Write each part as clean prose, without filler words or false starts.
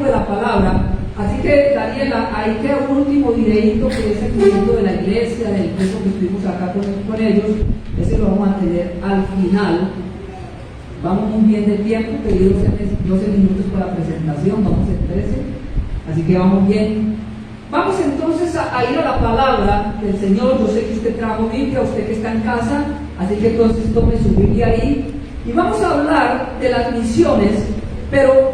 de la palabra. Así que, Daniela, ahí queda un último videíto que es el videíto de la iglesia, del curso que estuvimos acá con ellos. Ese lo vamos a tener al final. Vamos muy bien de tiempo, pedí 12 minutos para la presentación, vamos en 13, así que vamos bien. Vamos entonces a ir a la palabra del Señor. Yo sé que usted trajo Biblia, usted que está en casa, así que entonces tome su Biblia ahí. Y vamos a hablar de las misiones, pero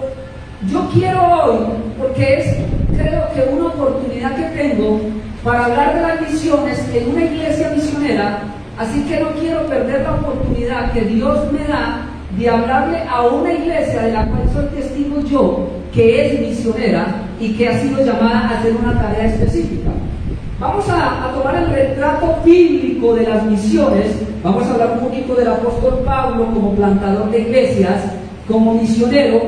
yo quiero hoy, porque es creo que una oportunidad que tengo para hablar de las misiones en una iglesia misionera, así que no quiero perder la oportunidad que Dios me da de hablarle a una iglesia de la cual soy testigo yo, que es misionera y que ha sido llamada a hacer una tarea específica. Vamos a tomar el retrato bíblico de las misiones. Vamos a hablar un poquito del apóstol Pablo como plantador de iglesias, como misionero,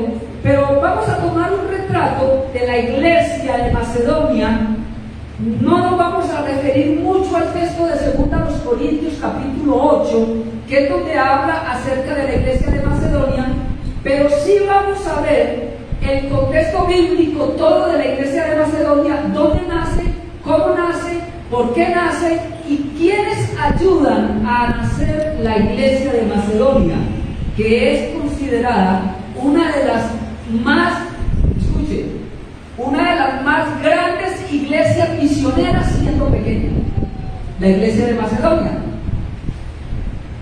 pero vamos a tomar un retrato de la iglesia de Macedonia. No nos vamos a referir mucho al texto de 2 Corintios capítulo 8, que es donde habla acerca de la iglesia de Macedonia, pero sí vamos a ver el contexto bíblico todo de la iglesia de Macedonia, dónde nace, cómo nace, por qué nace y quiénes ayudan a nacer la iglesia de Macedonia, que es considerada una de las más, una de las más grandes iglesias misioneras siendo pequeña, la iglesia de Macedonia.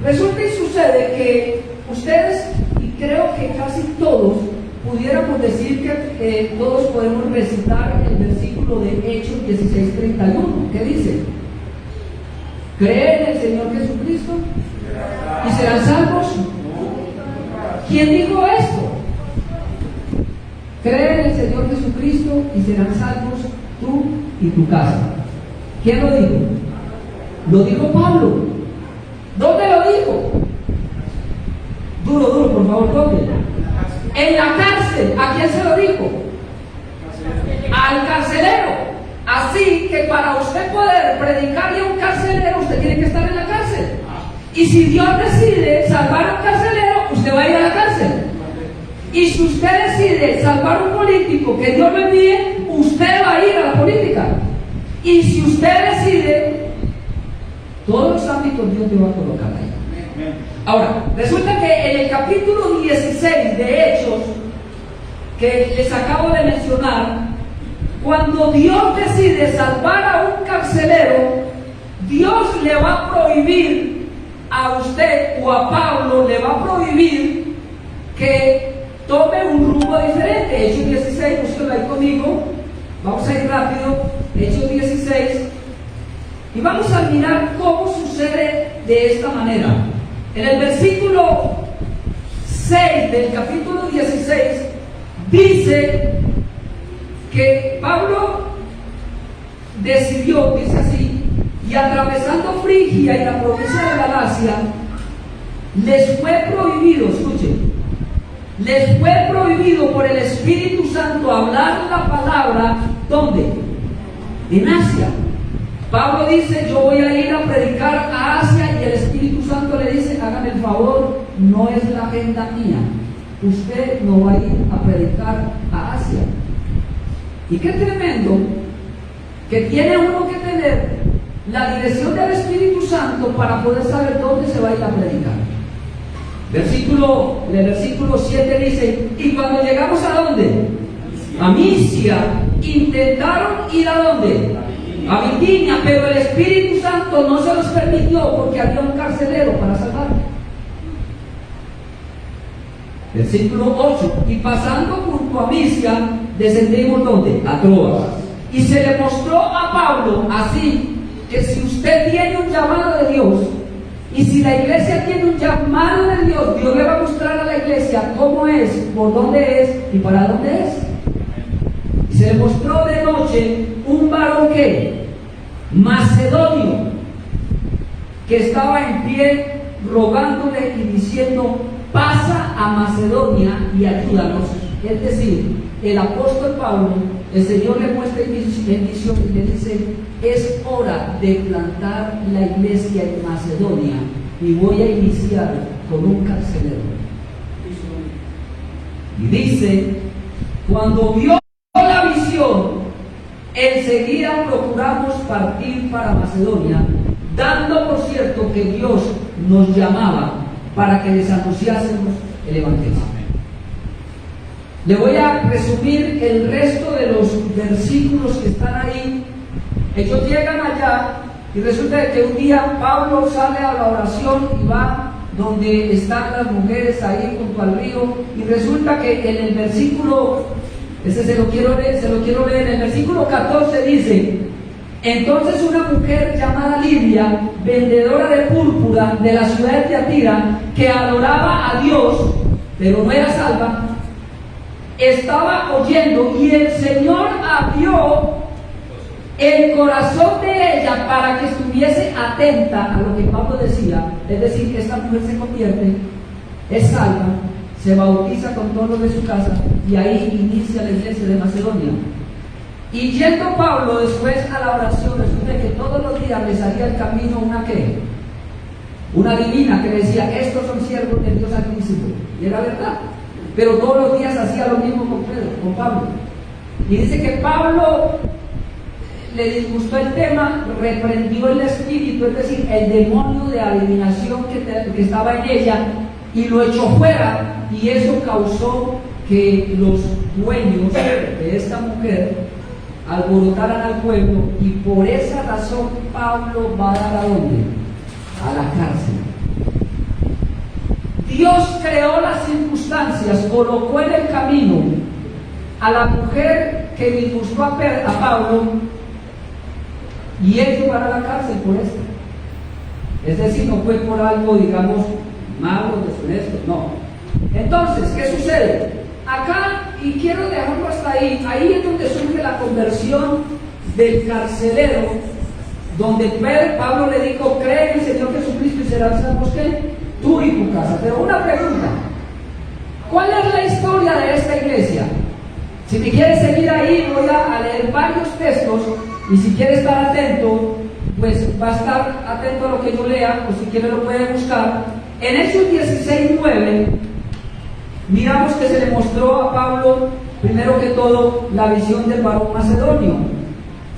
Resulta y sucede que ustedes, y creo que casi todos, pudiéramos decir que todos podemos recitar el versículo de Hechos 16:31, que dice: ¿creen en el Señor Jesucristo y serán salvos? ¿Quién dijo esto? Cree en el Señor Jesucristo y serán salvos tú y tu casa. ¿Quién lo dijo? Lo dijo Pablo. ¿Dónde lo dijo? Duro, por favor, ¿dónde? En la cárcel. ¿A quién se lo dijo? Al carcelero. Así que para usted poder predicarle a un carcelero, usted tiene que estar en la cárcel. Y si Dios decide salvar a un carcelero, usted va a ir a la cárcel. Y si usted decide salvar a un político que Dios lo envíe, usted va a ir a la política. Y si usted decide, todos los ámbitos Dios te va a colocar ahí. Ahora, resulta que en el capítulo 16 de Hechos, que les acabo de mencionar, cuando Dios decide salvar a un carcelero, Dios le va a prohibir a usted o a Pablo, le va a prohibir que tome un rumbo diferente. Hechos 16, búsquenlo ahí conmigo. Vamos a ir rápido. Hechos 16. Y vamos a mirar cómo sucede de esta manera. En el versículo 6 del capítulo 16 dice que Pablo decidió, dice así: y atravesando Frigia y la provincia de Galacia, les fue prohibido, escuchen, les fue prohibido por el Espíritu Santo hablar la palabra, ¿dónde? En Asia. Pablo dice: yo voy a ir a predicar a Asia, y el Espíritu Santo le dice: hágame el favor, no es la agenda mía, usted no va a ir a predicar a Asia. Y qué tremendo que tiene uno que tener la dirección del Espíritu Santo para poder saber dónde se va a ir a predicar. El versículo 7 dice: y cuando llegamos a ¿dónde? A Misia, intentaron ir a ¿dónde? A Bitinia, pero el Espíritu Santo no se los permitió porque había un carcelero para salvar. Versículo 8: y pasando junto a Misia, descendimos ¿dónde? A Troas. Y se le mostró a Pablo así, que si usted tiene un llamado de Dios, y si la iglesia tiene un llamado de Dios, Dios le va a mostrar a la iglesia cómo es, por dónde es y para dónde es. Y se le mostró de noche un varón que macedonio, que estaba en pie rogándole y diciendo: pasa a Macedonia y ayúdanos. Es decir, el apóstol Pablo, el Señor le muestra en visión y le dice: es hora de plantar la iglesia en Macedonia y voy a iniciar con un carcelero. Y dice: cuando vio enseguida procuramos partir para Macedonia, dando por cierto que Dios nos llamaba para que les anunciásemos el Evangelio. Le voy a resumir el resto de los versículos que están ahí. Ellos llegan allá y resulta que un día Pablo sale a la oración y va donde están las mujeres ahí junto al río, y resulta que en el versículo, se lo quiero leer, en el versículo 14 dice: entonces una mujer llamada Lidia, vendedora de púrpura de la ciudad de Tiatira, que adoraba a Dios, pero no era salva, estaba oyendo, y el Señor abrió el corazón de ella para que estuviese atenta a lo que Pablo decía. Es decir, esta mujer se convierte, es salva, se bautiza con todos los de su casa, y ahí inicia la iglesia de Macedonia. Y yendo Pablo después a la oración, resulta que todos los días les salía el camino una divina que decía: estos son siervos del Dios Altísimo. Y era verdad, pero todos los días hacía lo mismo con Pablo. Y dice que Pablo le disgustó el tema, reprendió el espíritu, es decir, el demonio de adivinación que estaba en ella, y lo echó fuera, y eso causó que los dueños de esta mujer alborotaran al pueblo, y por esa razón Pablo va a dar ¿a dónde? A la cárcel. Dios creó las circunstancias, colocó en el camino a la mujer que disgustó a Pablo, y él fue para la cárcel por esto. Es decir, no fue por algo, digamos, malo, deshonesto, no. Entonces, ¿qué sucede? Acá, y quiero dejarlo hasta ahí es donde surge la conversión del carcelero, donde Pablo le dijo: cree en el Señor Jesucristo y serán salvos ¿qué? Tú y tu casa. Pero una pregunta: ¿cuál es la historia de esta iglesia? Si te quieres seguir ahí, voy a leer varios textos, y si quieres estar atento, pues va a estar atento a lo que yo lea, o si quiere lo puede buscar. En Hechos 16:9 miramos que se le mostró a Pablo, primero que todo, la visión del varón macedonio.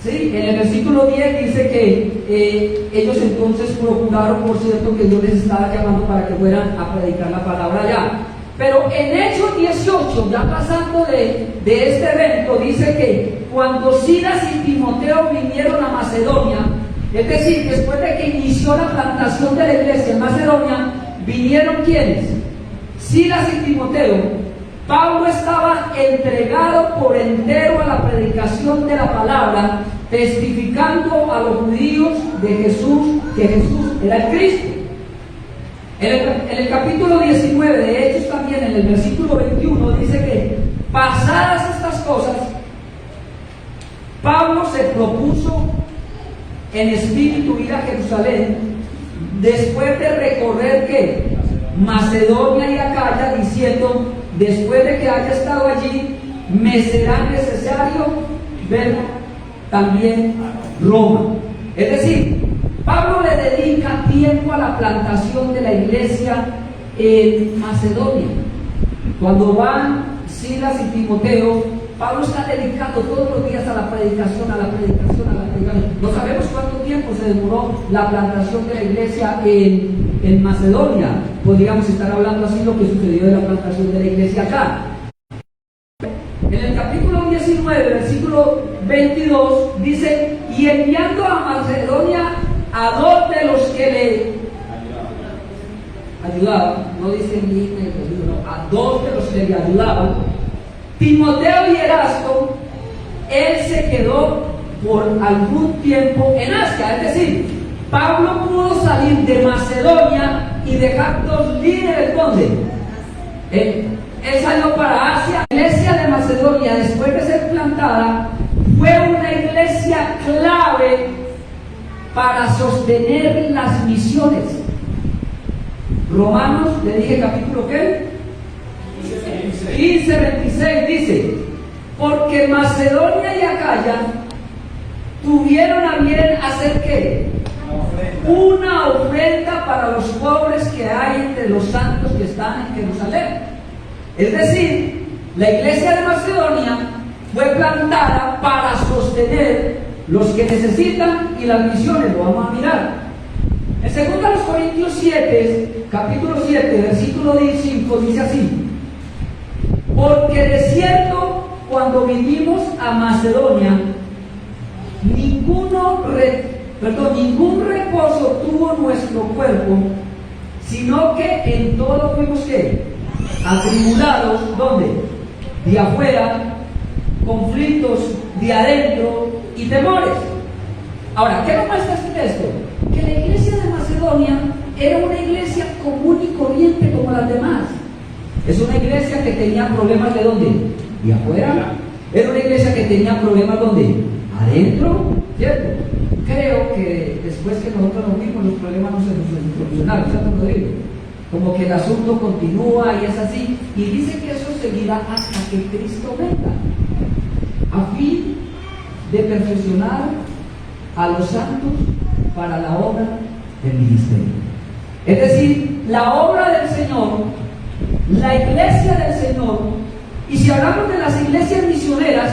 ¿Sí? En el versículo 10 dice que ellos entonces procuraron, por cierto, que Dios les estaba llamando para que fueran a predicar la palabra allá. Pero en Hechos 18, ya pasando de este evento, dice que cuando Silas y Timoteo vinieron a Macedonia, es decir, después de que inició la plantación de la iglesia en Macedonia, vinieron ¿quiénes? Silas y Timoteo. Pablo estaba entregado por entero a la predicación de la palabra, testificando a los judíos de Jesús, que Jesús era el Cristo. En el capítulo 19 de Hechos, también en el versículo 21, dice que pasadas estas cosas, Pablo se propuso en espíritu ir a Jerusalén, después de recorrer ¿qué? Macedonia y Acaya, diciendo: después de que haya estado allí, me será necesario ver también Roma. Es decir, Pablo le dedica tiempo a la plantación de la iglesia en Macedonia. Cuando van Silas y Timoteo, Pablo está dedicado todos los días a la predicación, a la predicación, a la predicación. No sabemos cuánto tiempo se demoró la plantación de la iglesia en Macedonia. Podríamos estar hablando así lo que sucedió de la plantación de la iglesia acá. En el capítulo 19, versículo 22, dice: y enviando a Macedonia a dos de los que le ayudaban, no dice ni no, a dos de los que le ayudaban, Timoteo y Erasto, él se quedó por algún tiempo en Asia. Es decir, Pablo pudo salir de Macedonia y dejar dos líderes. ¿Dónde? Él salió para Asia. La iglesia de Macedonia, después de ser plantada, fue una iglesia clave para sostener las misiones. Romanos, le dije capítulo ¿qué? 15:26 dice: porque Macedonia y Acaya tuvieron a bien hacer ¿qué? Una ofrenda para los pobres que hay entre los santos que están en Jerusalén. Es decir, la iglesia de Macedonia fue plantada para sostener los que necesitan y las misiones. Lo vamos a mirar. En 2 Corintios 7, capítulo 7, versículo 5, dice así: porque de cierto, cuando vinimos a Macedonia, ningún reposo tuvo nuestro cuerpo, sino que en todo fuimos ¿qué? Atribulados. ¿Dónde? De afuera, conflictos de adentro y temores. Ahora, ¿qué nos muestra este texto? Que la iglesia de Macedonia era una iglesia común y corriente como las demás. Es una iglesia que tenía problemas ¿de dónde? De afuera. Era una iglesia que tenía problemas ¿dónde? Adentro, ¿cierto? Creo que después que nosotros nos vimos, los problemas no se nos solucionaron, ¿cierto, Rodrigo? Como que el asunto continúa y es así, y dice que eso seguirá hasta que Cristo venga, a fin de perfeccionar a los santos para la obra del ministerio. Es decir, la obra del Señor, la iglesia del Señor. Y si hablamos de las iglesias misioneras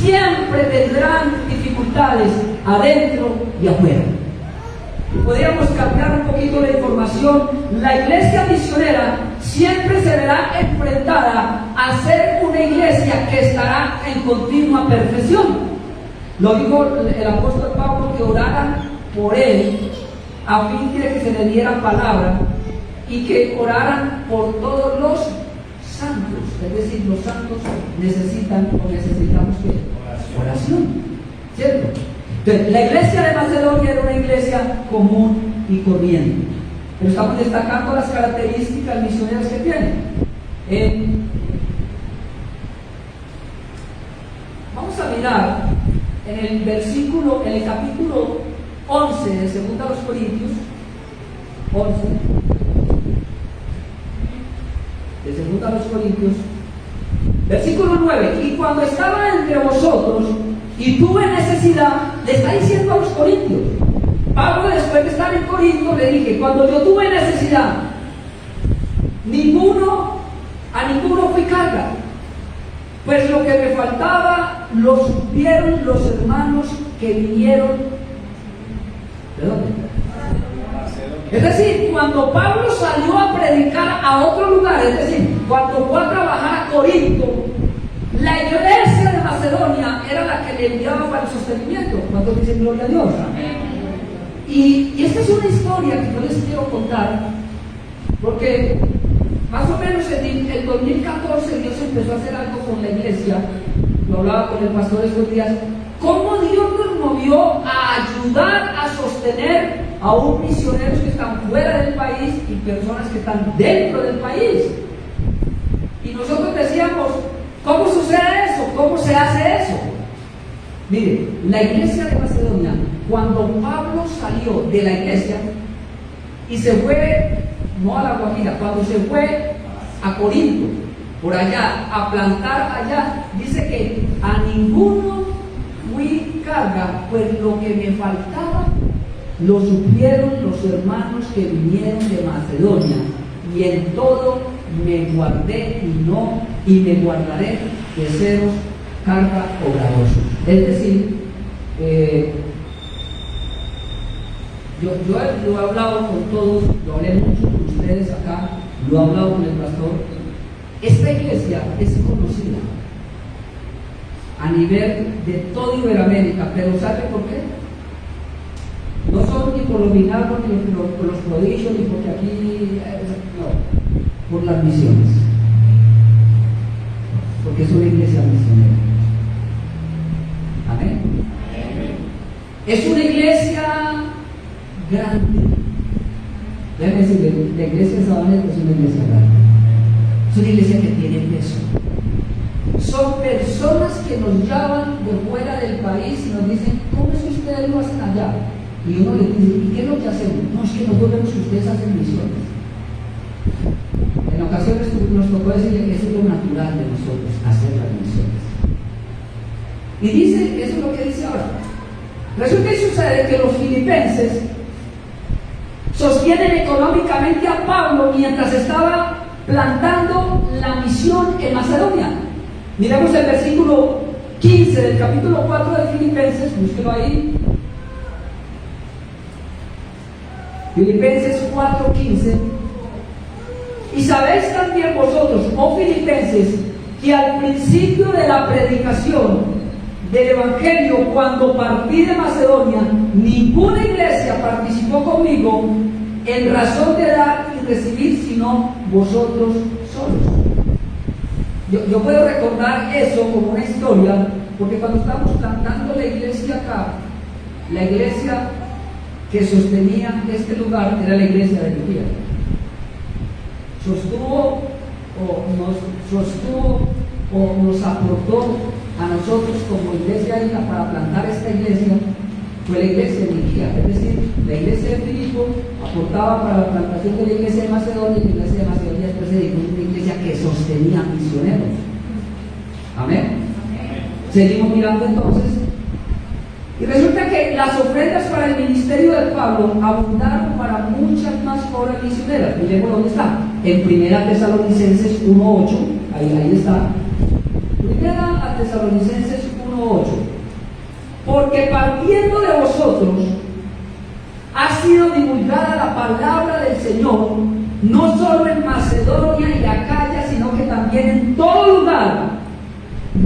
siempre tendrán dificultades adentro y afuera. Podríamos cambiar un poquito la información. La iglesia misionera siempre se verá enfrentada a ser una iglesia que estará en continua perfección. Lo dijo el apóstol Pablo, que oraran por él a fin de que se le diera palabra, y que oraran por todos los santos. Es decir, los santos necesitamos ¿qué? Oración, ¿cierto? Entonces, la iglesia de Macedonia era una iglesia común y corriente, pero estamos destacando las características misioneras que tiene. Vamos a mirar en el capítulo 11 de 2 Corintios 11, de 2 Corintios, versículo 9: y cuando estaba entre vosotros y tuve necesidad, le está diciendo a los corintios. Pablo, después de estar en Corinto, le dije: cuando yo tuve necesidad, a ninguno fui carga, pues lo que me faltaba lo supieron los hermanos que vinieron. ¿De dónde? Es decir, cuando Pablo salió a predicar a otro lugar, es decir, cuando fue a trabajar a Corinto, la iglesia de Macedonia era la que le enviaba para el sostenimiento. ¿Cuántos dicen gloria a Dios? Y esta es una historia que yo les quiero contar, porque más o menos en el 2014 Dios empezó a hacer algo con la iglesia. Lo hablaba con el pastor estos días. Cómo Dios nos movió a ayudar a sostener aún misioneros que están fuera del país y personas que están dentro del país. Y nosotros decíamos: ¿cómo sucede eso? ¿Cómo se hace eso? Mire, la iglesia de Macedonia, cuando Pablo salió de la iglesia y se fue, no a la Guajira, cuando se fue a Corinto, por allá, a plantar allá, dice que a ninguno fui carga, pues lo que me faltaba lo supieron los hermanos que vinieron de Macedonia, y en todo me guardé y me guardaré de seros carga o gravoso. Es decir, yo he hablado con todos, lo hablé mucho con ustedes acá, lo he hablado con el pastor. Esta iglesia es conocida a nivel de toda Iberoamérica, pero ¿sabe por qué? No son ni por los milagros, ni por los prodigios, ni porque aquí, no, por las misiones, porque es una iglesia misionera. Amén. Es una iglesia grande. Déjenme decirle, la iglesia de Sabaneta es una iglesia grande. Es una iglesia que tiene peso. Son personas que nos llaman de fuera del país y nos dicen: ¿cómo es que ustedes lo hacen allá? Y uno les dice: ¿y qué es lo que hacemos? No, es que nosotros vemos que ustedes hacen misiones. En ocasiones nos tocó decirle que eso es lo natural de nosotros, hacer las misiones. Y dice, eso es lo que dice ahora. Resulta y sucede que los filipenses sostienen económicamente a Pablo mientras estaba plantando la misión en Macedonia. Miremos el versículo 15 del capítulo 4 de Filipenses, búsquelo ahí. Filipenses 4:15. Y sabéis también vosotros, oh Filipenses, que al principio de la predicación del Evangelio, cuando partí de Macedonia, ninguna iglesia participó conmigo en razón de dar y recibir, sino vosotros solos. Yo puedo recordar eso como una historia, porque cuando estábamos plantando la iglesia acá, la iglesia que sostenía este lugar era la iglesia de Lujía. Sostuvo o nos aportó a nosotros como iglesia hija para plantar esta iglesia, fue la iglesia de Lujía. Es decir, la iglesia de Filipo aportaba para la plantación de la iglesia de Macedonia, y la iglesia de Macedonia después se dedicó a una iglesia que sostenía misioneros. Amén. Seguimos mirando entonces, y resulta que las ofrendas para el ministerio de Pablo abundaron para muchas más obras misioneras. Miremos dónde está, en 1 Tesalonicenses 1:8, ahí está. 1 Tesalonicenses 1:8. Porque partiendo de vosotros ha sido divulgada la palabra del Señor, no solo en Macedonia y Acaya, sino que también en todo lugar.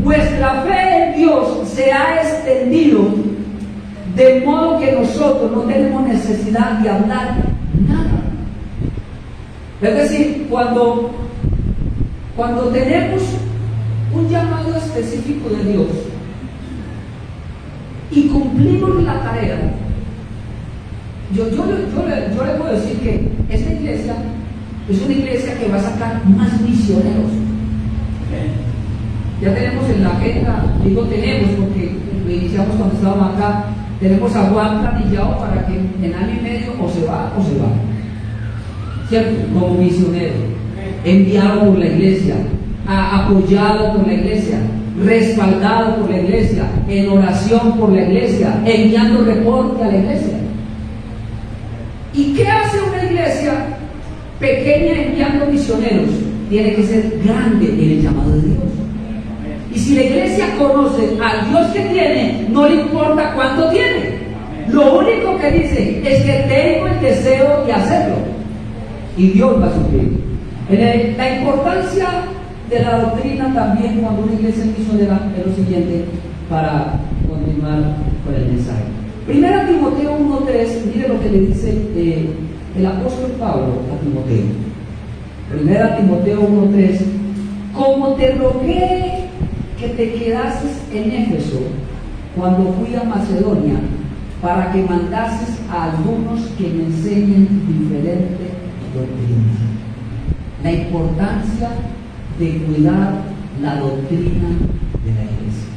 Vuestra fe en Dios se ha extendido, de modo que nosotros no tenemos necesidad de hablar nada. Es decir, cuando tenemos un llamado específico de Dios y cumplimos la tarea, yo le puedo decir que esta iglesia es una iglesia que va a sacar más misioneros. Ya tenemos en la agenda, digo tenemos porque lo iniciamos cuando estábamos acá, tenemos a Juan planillado para que en año y medio o se va, ¿cierto? Como misionero, enviado por la iglesia, apoyado por la iglesia, respaldado por la iglesia, en oración por la iglesia, enviando reporte a la iglesia. ¿Y qué hace una iglesia pequeña enviando misioneros? Tiene que ser grande en el llamado de Dios. Y si la iglesia conoce al Dios que tiene, no le importa cuánto tiene. Lo único que dice es que tengo el deseo de hacerlo. Y Dios va a suplir. La importancia de la doctrina también cuando una iglesia es misionera es lo siguiente, para continuar con el mensaje. 1 Timoteo 1:3, mire lo que le dice el apóstol Pablo a Timoteo. 1 Timoteo 1:3, como te rogué que te quedases en Éfeso cuando fui a Macedonia, para que mandases a algunos que me enseñen diferente doctrina. La importancia de cuidar la doctrina de la iglesia.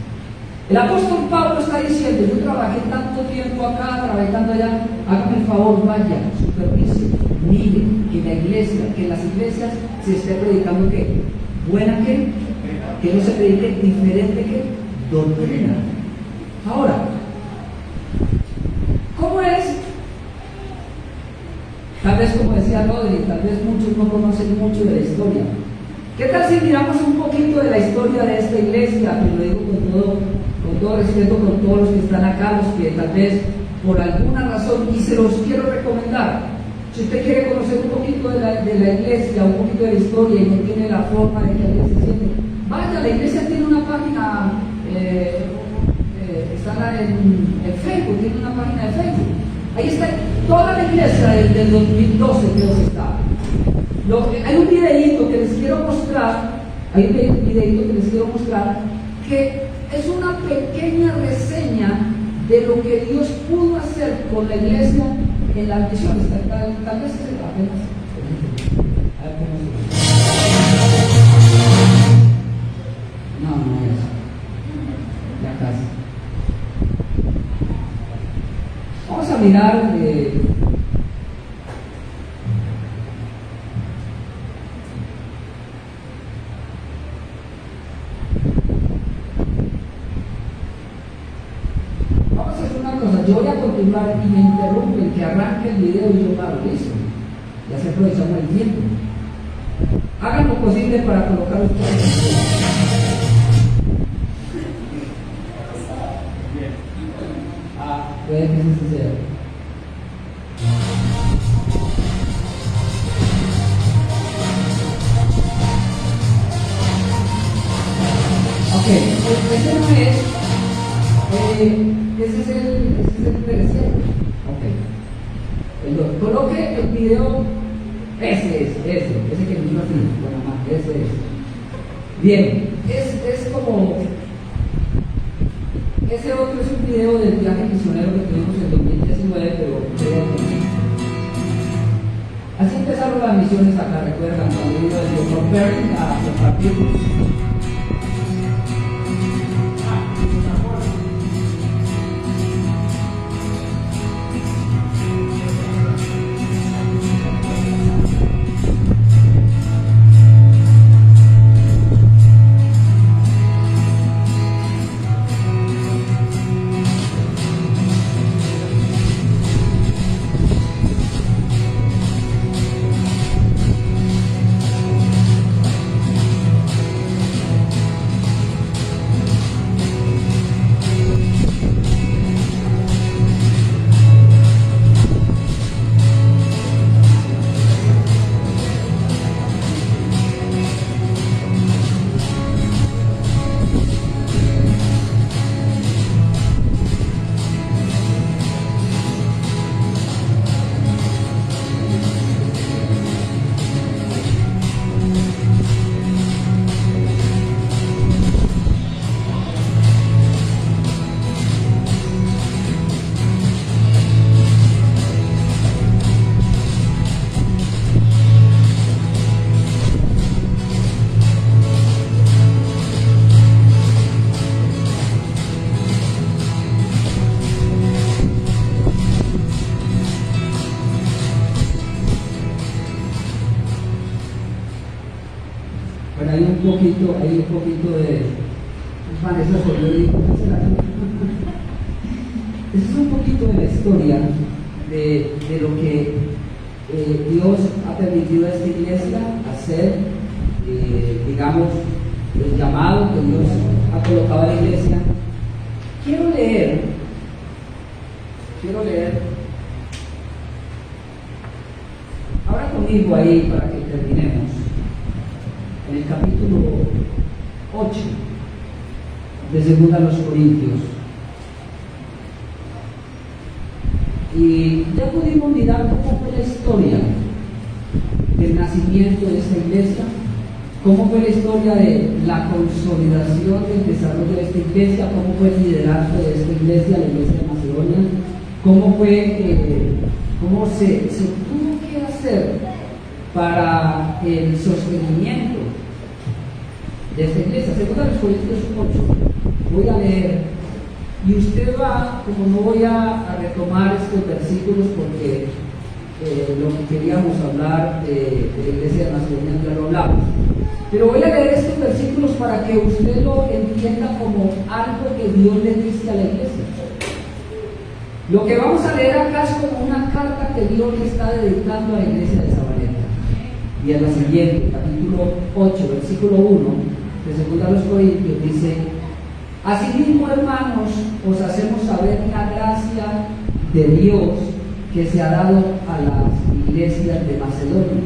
El apóstol Pablo está diciendo: yo trabajé tanto tiempo acá, trabajé tanto allá, hágame el favor, vaya, supervise, mire que la iglesia, que las iglesias se esté predicando ¿qué? ¿Buena qué? Que no se predique diferente ¿qué? Doctrina. Ahora, ¿cómo es? Tal vez, como decía Rodri, tal vez muchos no conocen mucho de la historia. ¿Qué tal si miramos un poquito de la historia de esta iglesia? Que lo digo con todo respeto, con todos los que están acá, los que tal vez por alguna razón, y se los quiero recomendar. Si usted quiere conocer un poquito de la iglesia, un poquito de la historia y no tiene la forma de que la iglesia se siente, vaya, la iglesia tiene una página, está en Facebook, tiene una página de Facebook. Ahí está toda la iglesia del 2012, creo que está. Hay un videíto que les quiero mostrar, que es una pequeña reseña de lo que Dios pudo hacer con la iglesia en las misiones. Tal vez es apenas. No es. Ya casi. Vamos a mirar. Yo voy a continuar y me interrumpen, que arranque el video y yo paro, listo. Ya se aprovechamos el tiempo. Hagan lo posible para colocar ustedes. puede que ese sea. Ok, ese no es, ese es el tercero. Ok, coloque el video, ese que vino así, bueno, más, ese es. Bien, es como, ese otro es un video del viaje misionero que tuvimos en 2019, pero así empezaron las misiones acá, recuerdan, cuando vino el comparing a compartir. Bueno, hay un poquito de Vanessa Solórico. Esa es un poquito de la historia de lo que Dios ha permitido a esta iglesia hacer, digamos, el llamado que Dios ha colocado a la iglesia. Quiero leer ahora conmigo ahí para que terminemos. En el capítulo 8 de 2 Corintios. Y ya pudimos mirar cómo fue la historia del nacimiento de esta iglesia, cómo fue la historia de la consolidación del desarrollo de esta iglesia, cómo fue el liderazgo de esta iglesia, la iglesia de Macedonia, cómo se tuvo que hacer para el sostenimiento de esta iglesia. 2 Corintios 8, voy a leer, y usted va, como no voy a retomar estos versículos porque lo que queríamos hablar de la iglesia de Macedonia ya lo hablamos, pero voy a leer estos versículos para que usted lo entienda como algo que Dios le dice a la iglesia. Lo que vamos a leer acá es como una carta que Dios le está dedicando a la iglesia de Sabaneta, y es la siguiente, capítulo 8, versículo 1 de 2 Corintios, dice: asimismo, hermanos, os hacemos saber la gracia de Dios que se ha dado a las iglesias de Macedonia,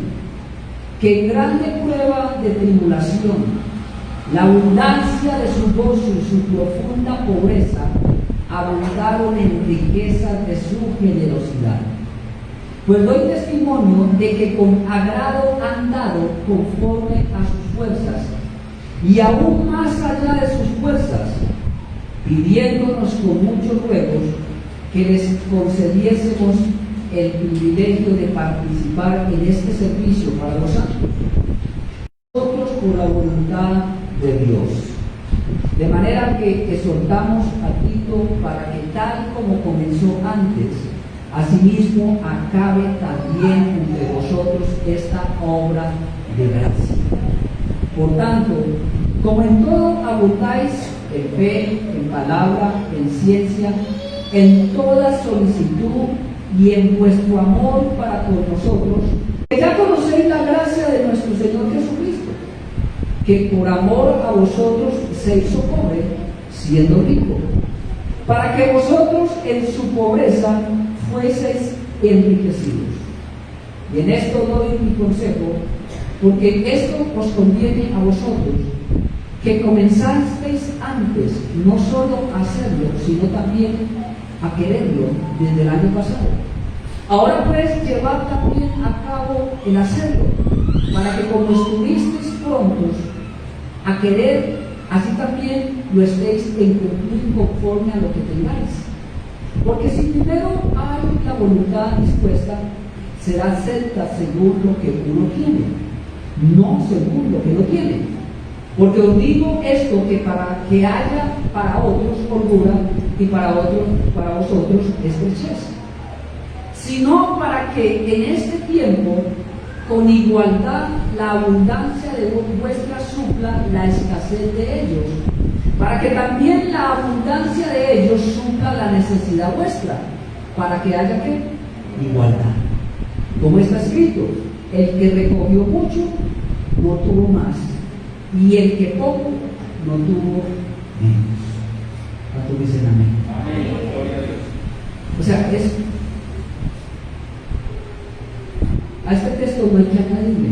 que en grande prueba de tribulación, la abundancia de su gozo y su profunda pobreza abundaron en riquezas de su generosidad. Pues doy testimonio de que con agrado han dado conforme a sus fuerzas, y aún más allá de sus fuerzas, pidiéndonos con muchos ruegos que les concediésemos el privilegio de participar en este servicio para los santos, nosotros por la voluntad de Dios. De manera que exhortamos a Tito para que, tal como comenzó antes, asimismo acabe también entre vosotros esta obra de gracia. Por tanto, como en todo abundáis en fe, en palabra, en ciencia, en toda solicitud y en vuestro amor para con nosotros, que ya conocéis la gracia de nuestro Señor Jesucristo, que por amor a vosotros se hizo pobre, siendo rico, para que vosotros en su pobreza fueseis enriquecidos. Y en esto doy mi consejo, porque esto os conviene a vosotros, que comenzasteis antes no solo a hacerlo, sino también a quererlo desde el año pasado. Ahora pues llevad también a cabo el hacerlo, para que como estuvisteis prontos a querer, así también lo estéis en cumplir conforme a lo que tengáis. Porque si primero hay la voluntad dispuesta, será acepta según lo que uno tiene, no según lo que no tiene. Porque os digo esto, que para que haya para otros holgura y para vosotros estrechez, sino para que en este tiempo con igualdad la abundancia de vuestra supla la escasez de ellos, para que también la abundancia de ellos supla la necesidad vuestra, para que haya ¿qué? Igualdad. Como está escrito, el que recogió mucho no tuvo más, y el que poco no tuvo menos. ¿Cuántos dicen amén? Amén. O sea, a este texto no hay que añadirle.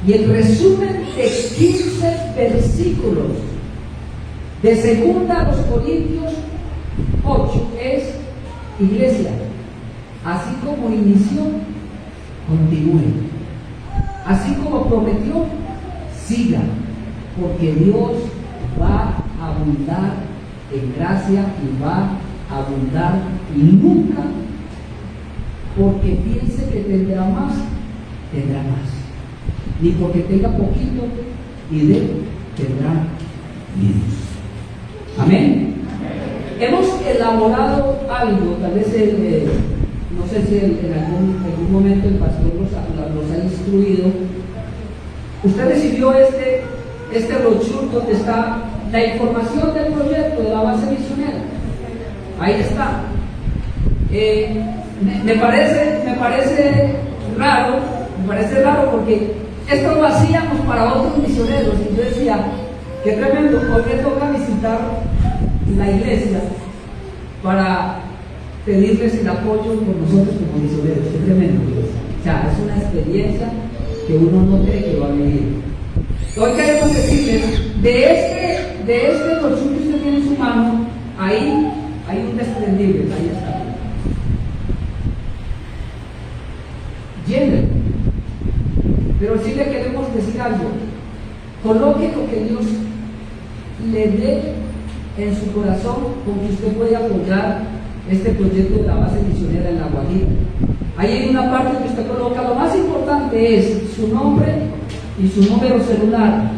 Y el resumen de 15 versículos de 2 Corintios 8 es: iglesia, así como inició, continúe. Así como prometió, siga, porque Dios va a abundar en gracia y va a abundar, y nunca porque piense que tendrá más, ni porque tenga poquito y tendrá menos. Amén. Hemos elaborado algo, tal vez no sé si en algún momento el pastor los ha instruido. Usted recibió este brochure donde está la información del proyecto de la base misionera. Ahí está. Me parece raro porque esto lo hacíamos para otros misioneros, y yo decía, qué tremendo, hoy me toca visitar la iglesia para pedirles el apoyo por nosotros como misioneros. Qué tremendo. O sea, es una experiencia que uno no cree que va a vivir. Hoy queremos decirles, de este brochure que usted tiene en su mano, ahí hay un desprendible, ahí está. Llénelo. Pero sí le queremos decir algo: coloque lo que Dios le dé en su corazón, con que usted puede apoyar este proyecto de la base misionera en La Guajira. Ahí hay una parte que usted coloca, lo más importante es su nombre y su número celular.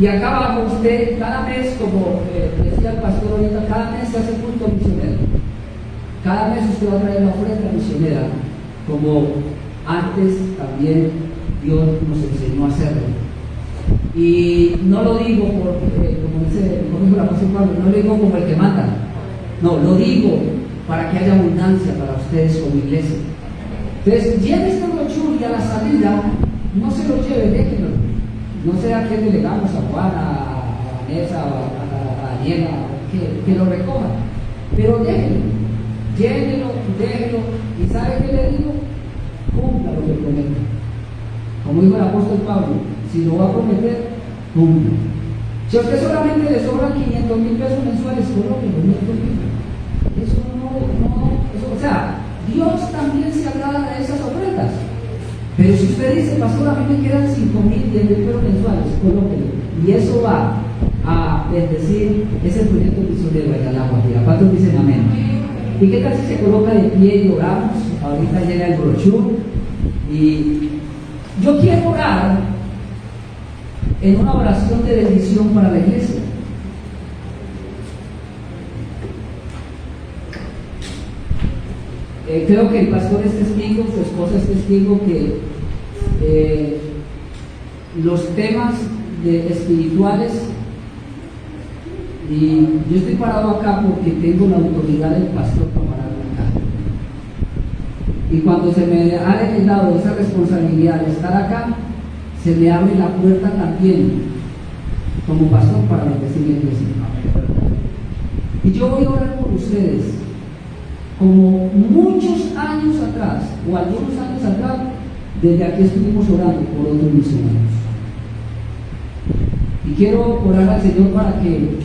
Y acá abajo usted, cada mes, como decía el pastor ahorita, cada mes se hace culto misionero. Cada mes usted va a traer la ofrenda misionera, como antes también Dios nos enseñó a hacerlo. Y no lo digo como dijo la apóstol Pablo, no lo digo como el que manda, no, lo digo para que haya abundancia para ustedes como iglesia. Entonces, lleve este brochure y a la salida no se lo lleve, déjenlo. No sé a quién delegamos, a Juan, a Vanessa, a Daniela, que lo recoja. Pero déjenlo, llévenlo, déjenlo. ¿Y sabe qué le digo? Cumpla lo que promete. Como dijo el apóstol Pablo, si lo va a prometer, cumpla. Si a usted solamente le sobran 500,000 pesos mensuales, coloque los 500,000. Eso o sea, Dios también se agrada de esas ofrendas. Pero si usted dice, pastor, a mí me quedan 5,000, 10,000 pesos mensuales, colóquelo. Y eso va a bendecir ese proyecto misionero allá en La Guajira. ¿Cuántos dicen amén? ¿Y qué tal si se coloca de pie y oramos? Ahorita llega el brochure. Y yo quiero orar en una oración de bendición para la iglesia. Creo que el pastor es testigo, su esposa es testigo, que los temas espirituales, y yo estoy parado acá porque tengo la autoridad del pastor para pararme acá. Y cuando se me ha delegado esa responsabilidad de estar acá, se me abre la puerta también como pastor para bendecir la iglesia. Y yo voy a orar por ustedes, como muchos años atrás, o algunos años atrás, desde aquí estuvimos orando por otros misioneros. Y quiero orar al Señor para que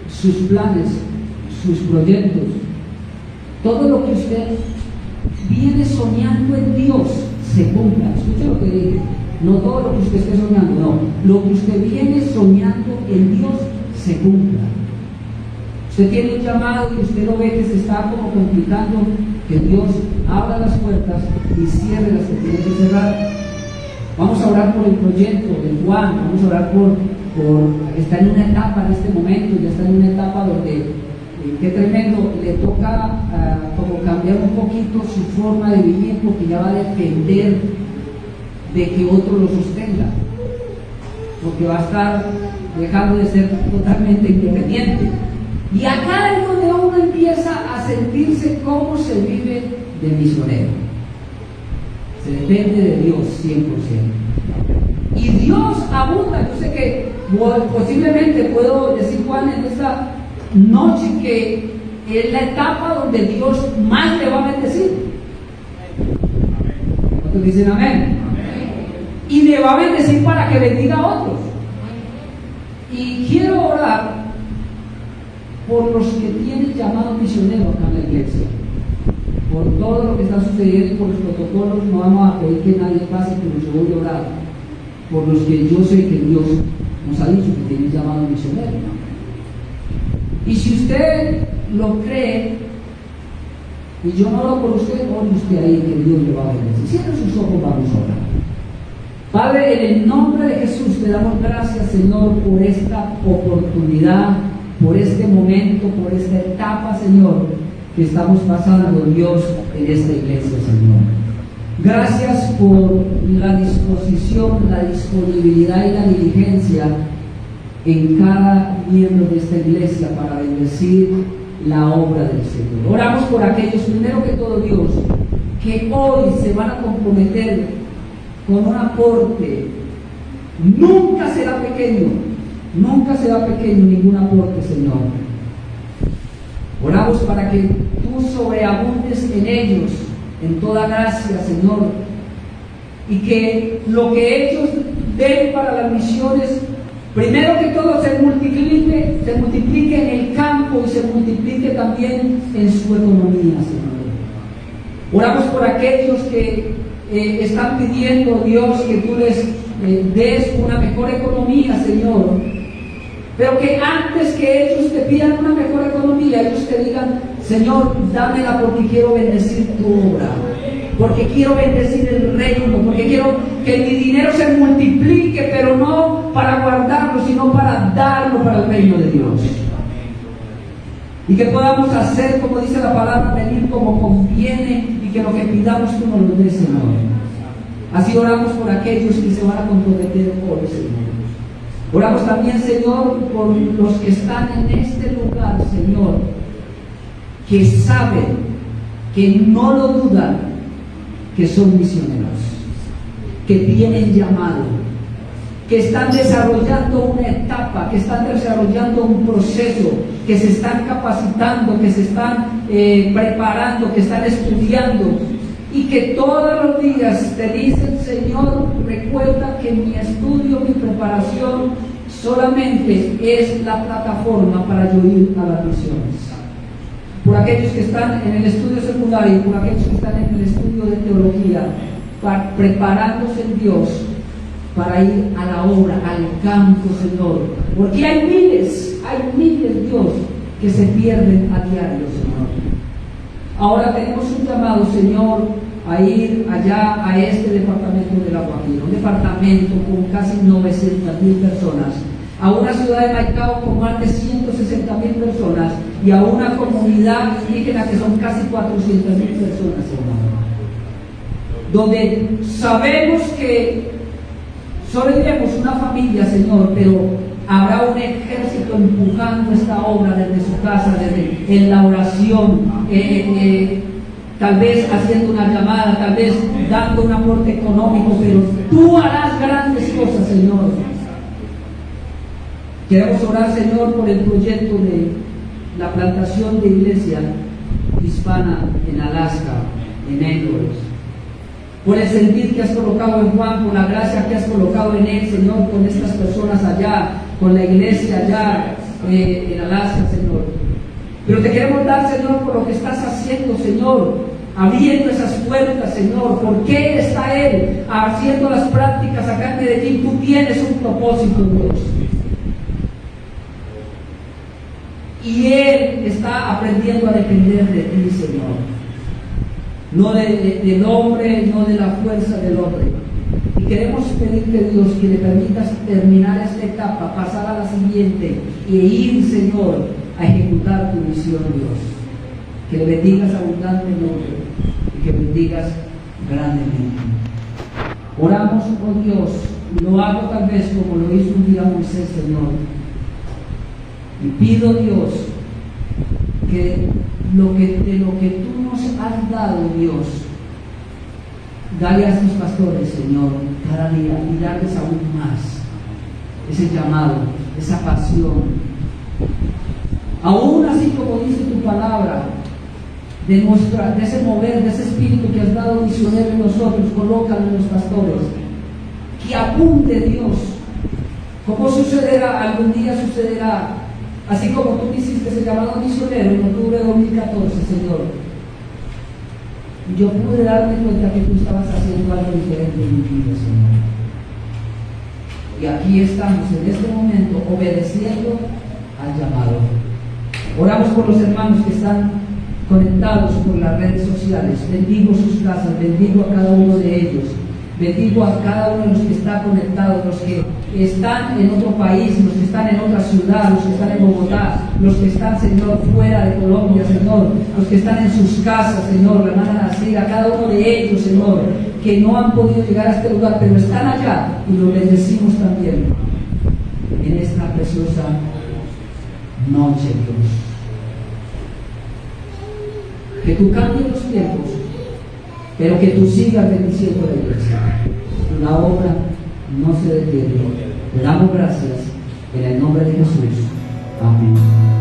sus planes, sus proyectos, todo lo que usted viene soñando en Dios se cumpla. Escuche lo que dije. No todo lo que usted esté soñando, no. Lo que usted viene soñando en Dios se cumpla. Usted tiene un llamado y usted lo ve que se está como complicando, que Dios abra las puertas y cierre las que tiene que cerrar. Vamos a orar por el proyecto de Juan, vamos a orar por está en una etapa en este momento, ya está en una etapa donde, qué tremendo, le toca como cambiar un poquito su forma de vivir, porque ya va a depender de que otro lo sostenga, porque va a estar dejando de ser totalmente independiente. Y acá es donde uno empieza a sentirse cómo se vive de misionero. Se depende de Dios 100%. Y Dios abunda. Yo sé que posiblemente puedo decir, Juan, en esta noche que es la etapa donde Dios más le va a bendecir. ¿Cuántos dicen amén? Y le va a bendecir para que bendiga a otros. Y quiero orar por los que tienen llamado misionero acá en la iglesia, por todo lo que está sucediendo y por los protocolos. No vamos a pedir que nadie pase, pero yo voy a orar por los que yo sé que Dios nos ha dicho que tienen llamado misionero. Y si usted lo cree, y yo no oro por usted, ore usted ahí que Dios le va a bendecir. Cierre sus ojos, vamos a orar. Padre, en el nombre de Jesús te damos gracias, Señor, por esta oportunidad, por este momento, por esta etapa, Señor, que estamos pasando, Dios, en esta iglesia, Señor. Gracias por la disposición, la disponibilidad y la diligencia en cada miembro de esta iglesia para bendecir la obra del Señor. Oramos por aquellos, primero que todo, Dios, que hoy se van a comprometer con un aporte. Nunca será pequeño ningún aporte, Señor. Oramos para que tú sobreabundes en ellos, en toda gracia, Señor, y que lo que ellos den para las misiones, primero que todo se multiplique en el campo y se multiplique también en su economía, Señor. Oramos por aquellos que están pidiendo, Dios, que tú les des una mejor economía, Señor, pero que antes que ellos te pidan una mejor economía, ellos te digan, Señor, dámela porque quiero bendecir tu obra, porque quiero bendecir el reino, porque quiero que mi dinero se multiplique, pero no para guardarlo, sino para darlo para el reino de Dios. Y que podamos hacer, como dice la palabra, venir como conviene, y que lo que pidamos tú nos lo des, Señor. Así oramos por aquellos que se van a comprometer hoy, Señor. Oramos también, Señor, por los que están en este lugar, Señor, que saben, que no lo dudan, que son misioneros, que tienen llamado, que están desarrollando una etapa, que están desarrollando un proceso, que se están capacitando, que se están preparando, que están estudiando, y que todos los días te dicen, Señor, recuerda que mi estudio, mi preparación solamente es la plataforma para yo ir a las misiones. Por aquellos que están en el estudio secundario, por aquellos que están en el estudio de teología, preparándose en Dios para ir a la obra, al campo, Señor. Porque hay miles, Dios, que se pierden a diario, Señor. Ahora tenemos un llamado, Señor, a ir allá a este departamento de La Guajira, un departamento con casi 900,000 personas, a una ciudad de Maicao con más de 160,000 personas y a una comunidad indígena que son casi 400,000 personas, hermano. Donde sabemos que solo iremos una familia, Señor, pero habrá un ejército empujando esta obra desde su casa, desde en la oración, tal vez haciendo una llamada, tal vez dando un aporte económico, pero tú harás grandes cosas, Señor. Queremos orar, Señor, por el proyecto la plantación de iglesia hispana en Alaska, en Anchorage, por el sentir que has colocado en Juan, por la gracia que has colocado en él, Señor, con estas personas allá, con la iglesia allá en Alaska, Señor. Pero te queremos dar, Señor, por lo que estás haciendo, Señor, abriendo esas puertas, Señor. ¿Por qué está Él haciendo las prácticas acá en Medellín? Tú tienes un propósito, Dios. Y Él está aprendiendo a depender de ti, Señor. No del hombre, no de la fuerza del hombre. Y queremos pedirte, Dios, que le permitas terminar esta etapa, pasar a la siguiente e ir, Señor, a ejecutar tu misión, Dios. Que le bendigas abundantemente y que bendigas grandemente. Oramos, oh Dios, y lo hago tal vez como lo hizo un día Moisés, Señor. Y pido, Dios, que de lo que tú nos has dado, Dios, dale a estos pastores, Señor, cada día y darles aún más ese llamado, esa pasión. Aún así como dice tu palabra, de ese mover, de ese espíritu que has dado misionero en nosotros, colócalo en los pastores, que abunde, Dios. ¿Cómo sucederá? Algún día sucederá, así como tú hiciste ese llamado misionero en octubre de 2014, Señor. Yo pude darme cuenta que tú estabas haciendo algo diferente en mi vida, Señor. Y aquí estamos en este momento obedeciendo al llamado. Oramos por los hermanos que están conectados por las redes sociales. Bendigo sus casas, bendigo a cada uno de ellos. Bendigo a cada uno de los que están conectados, los que están en otro país, los que están en otra ciudad, los que están en Bogotá, los que están, Señor, fuera de Colombia, Señor, los que están en sus casas, Señor, la hermana Nacida, cada uno de ellos, Señor, que no han podido llegar a este lugar, pero están allá y los bendecimos también en esta preciosa noche, Dios. Que tú cambies los tiempos, pero que tú sigas bendiciendo la iglesia. La obra no se detiene. Te damos gracias en el nombre de Jesús. Amén.